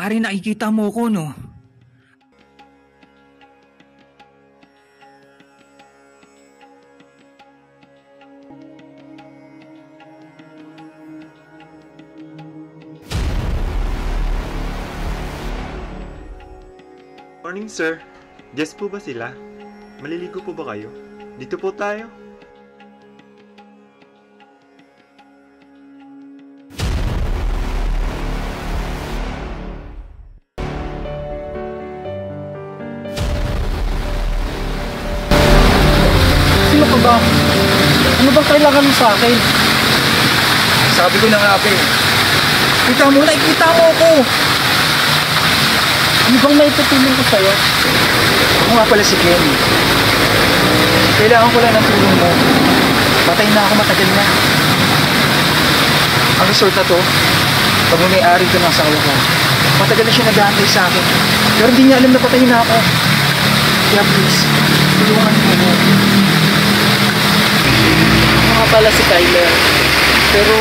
Pare, nakikita mo ko, no? Morning, sir. Guest po ba sila? Maliligo po ba kayo? Dito po tayo. Sino ka ba? Ano bang kailangan mo sa akin? Sabi ko na nga, Abe. Kita mo, nakikita mo ako! Ano bang naitutulong ko sa'yo? Ako nga pala si Ken. Kailangan ko lang ng tulong mo. Patay na ako, matagal na. Ang resort na to, pag may-ari ko ng asawa ko, matagal na siya nag-aantay sa akin. Pero hindi niya alam na patay na ako. Kaya please, tulungan mo ako. Ako nga pala si Kyler. Pero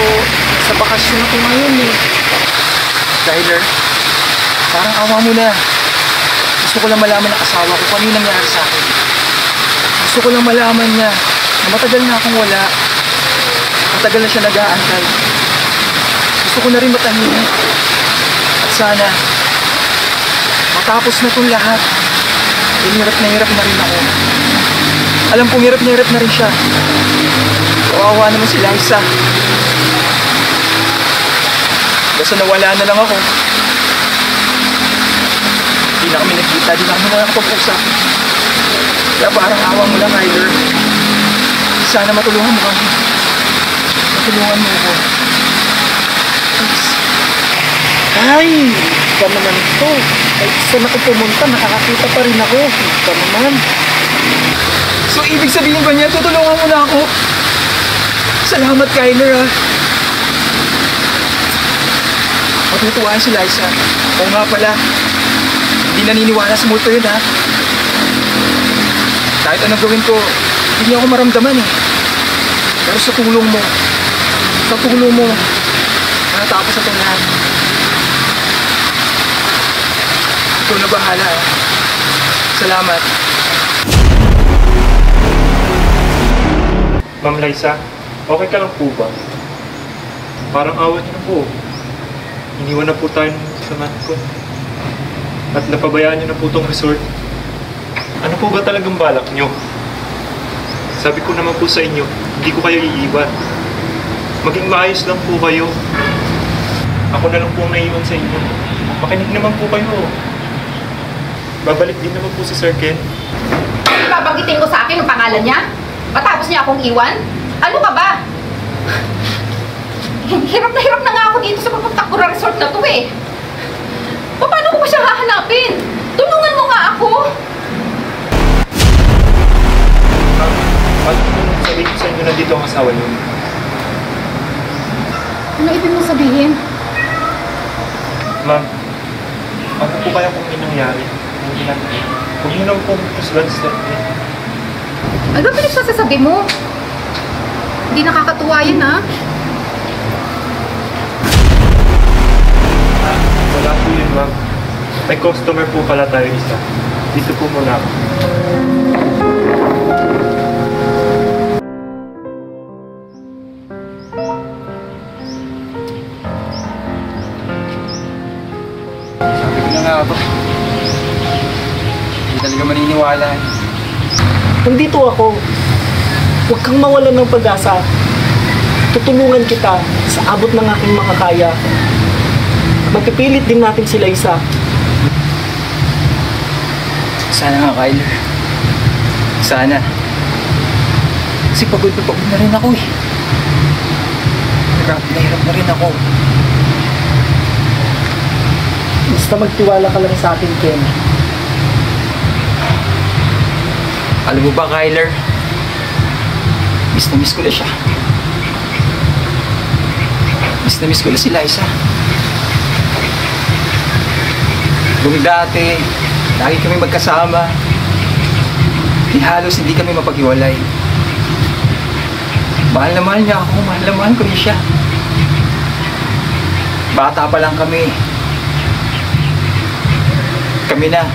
sa bakasyon ako ngayon eh. Tyler, parang awa mo na. Gusto ko lang malaman ng asawa ko kung ano yung nangyari sa akin. Gusto ko lang malaman niya na matagal na akong wala. Matagal na siya nag-aantay. Gusto ko na rin matahimik. At sana, matapos na itong lahat, hirap na rin ako. Alam kong hirap na rin siya. Kawawa naman si Liza. Basta nawala na lang ako. Hindi na kami nagkita, di na kami nakakapag-usap. Kaya parang awa mo lang, Kyler. Sana matulungan mo kami. Matulungan mo ako. Please. Ay! Ika naman ito. Ay, saan ako pumunta, nakakakita pa rin ako. Ika naman. So, ibig sabihin ba niya, tutulungan mo na ako? Salamat, Kyler, ha. Matutuwaan si Liza. Oo nga pala. Hindi naniniwala sa multo yun, ha. Kahit anong gawin ko, hindi niya ako maramdaman, eh. Pero sa tulong mo, natapos na itong lahat. Ikaw na bahala, ha. Salamat. Ma'am Liza, okay ka lang po ba? Parang awat niyo na po. Iniwan na po tayo ng samahan ko. At napabayaan niyo na po itong resort. Ano po ba talagang balak niyo? Sabi ko naman po sa inyo, hindi ko kayo iiwan. Maging maayos lang po kayo. Ako na lang po ang naiwan sa inyo. Makinig naman po kayo. Babalik din naman po si Sir Ken. Babanggitin mo sa akin ang pangalan niya? Matapos niya akong iwan? Ano ka ba? Hirap na nga ako dito sa pagpatakura resort na to eh. Paano ko ba siya hahanapin? Tulungan mo nga ako! Paano po sabihin sa inyo na dito ang asawa niyo? Ano ibig mo sabihin? Ma'am, ano po kaya kung may nangyari? Huwag niyo na po kusgan sa akin. Ano ba pinagsasasabi mo? Hindi nakakatuwa yan, ha? Wala po yun, ma'am. May customer po pala tayo isa. Dito po muna ako. Sabi ko na nga ako. Hindi talaga maniniwala. Nandito ako. Huwag kang mawalan ng pag-asa. Tutulungan kita sa abot ng aking makakaya. Magpipilit din natin si Liza. Sana nga, Kyler. Sana. Kasi pagod na rin ako, eh. Hirap na rin ako. Basta magtiwala ka lang sa akin, Ken. Alam mo ba, Kyler? Miss na miss ko na siya. Miss na miss ko na si Liza. Kung dati, lagi kami magkasama. Halos hindi kami mapaghiwalay. Mahal na mahal niya ako, mahal na mahal ko niya siya. Bata pa lang kami. Kami na.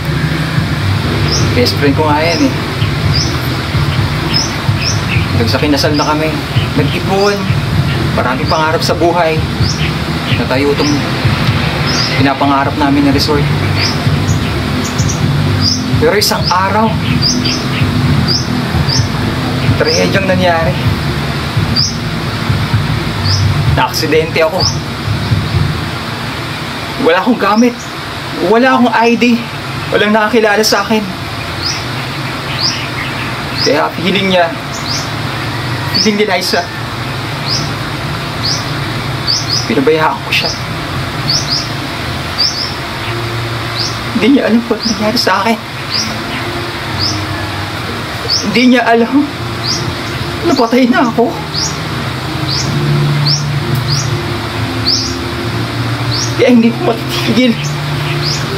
Best friend ko nga yan eh. Hanggang sa kinasal na kami. Nag-ipon. Maraming pangarap sa buhay. Natayo itong pinapangarap namin na resort. Pero isang araw, trahedyang nangyari. Na-aksidente ako. Wala akong gamit. Wala akong ID. Walang nakakilala sa akin. Kaya hiling niya, hiling ni Liza, pinabayaan ko siya. Hindi niya alam kung ano nangyari sa akin. Hindi niya alam. Napatay na ako. Kaya hindi ko matitigil.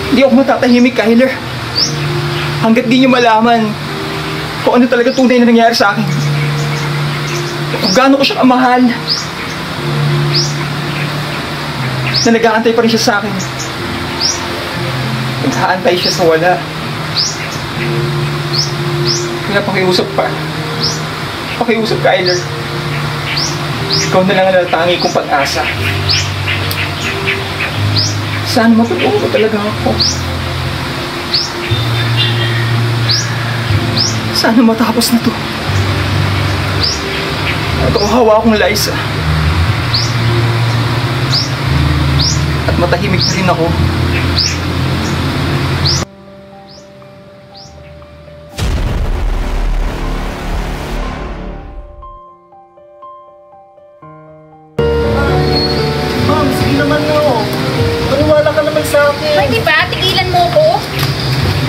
Hindi ako matatahimik, Kyler. Hanggat di niyo malaman kung ano talaga tunay na nangyari sa akin. Kung gaano ko siya kamahal. Na nag-aantay pa rin siya sa akin. Nag-aantay siya sa wala. Kaya pakiusap pa. Pakiusap, Kyler. Ikaw na lang ang natangi kong pag-asa. Sana matulungan mo talaga ako. Sana matapos na to. At hawa akong Liza. At matahimik na rin ako. Ma'am, sige naman mo. Maniwala ka naman sa akin. Pwede ba? Tigilan mo ko.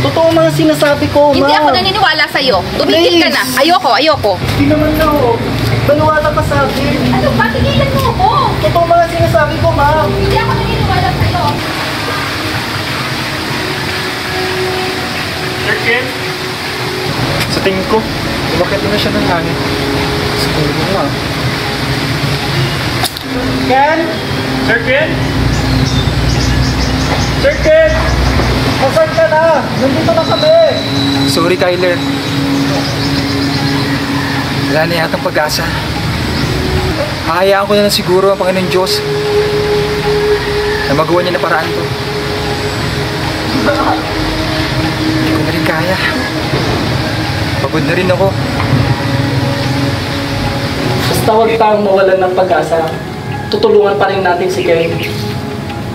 Totoo mga sinasabi ko, ma'am. Hindi ako naniniwala sa'yo. Tumigil ka na. Ayoko. Hindi naman na, oh. Maniwala ka sa akin. Ano ba? Tigilan mo ko. Totoo mga sinasabi ko, ma'am. Hindi ako naniniwala sa'yo. Sir Ken? Sa tingin ko, umakit na siya ng langit. Siguro nga. Ken? Sir Ken? Sir Ken! Masal ka na! Nandito na kami! Sorry, Kyler. Wala na yatang pag-asa. Hahayaan ko na lang siguro ang Panginoon Diyos na magawa niya na paraan ko. Hindi ko na rin kaya. Pagod na rin ako. Basta huwag tayong mawalan ng pag-asa. Tutulungan pa rin natin si Ken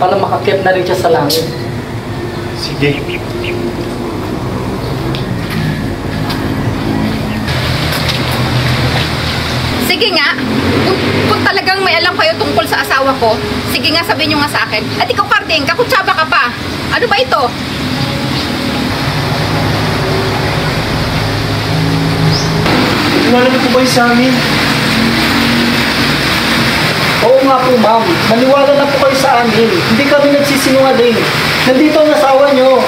para makakyat na rin siya sa langit. Sige. Sige nga. Kung talagang may alam kayo tungkol sa asawa ko, sige nga sabihin nyo nga sa akin. At ikaw, Karding, kakutsaba ka pa. Ano ba ito? Wala na po kayo sa amin. Oo nga po, ma'am. Maniwala na po kayo sa amin. Hindi kami nagsisinungaling. Nandito ang asawa nyo.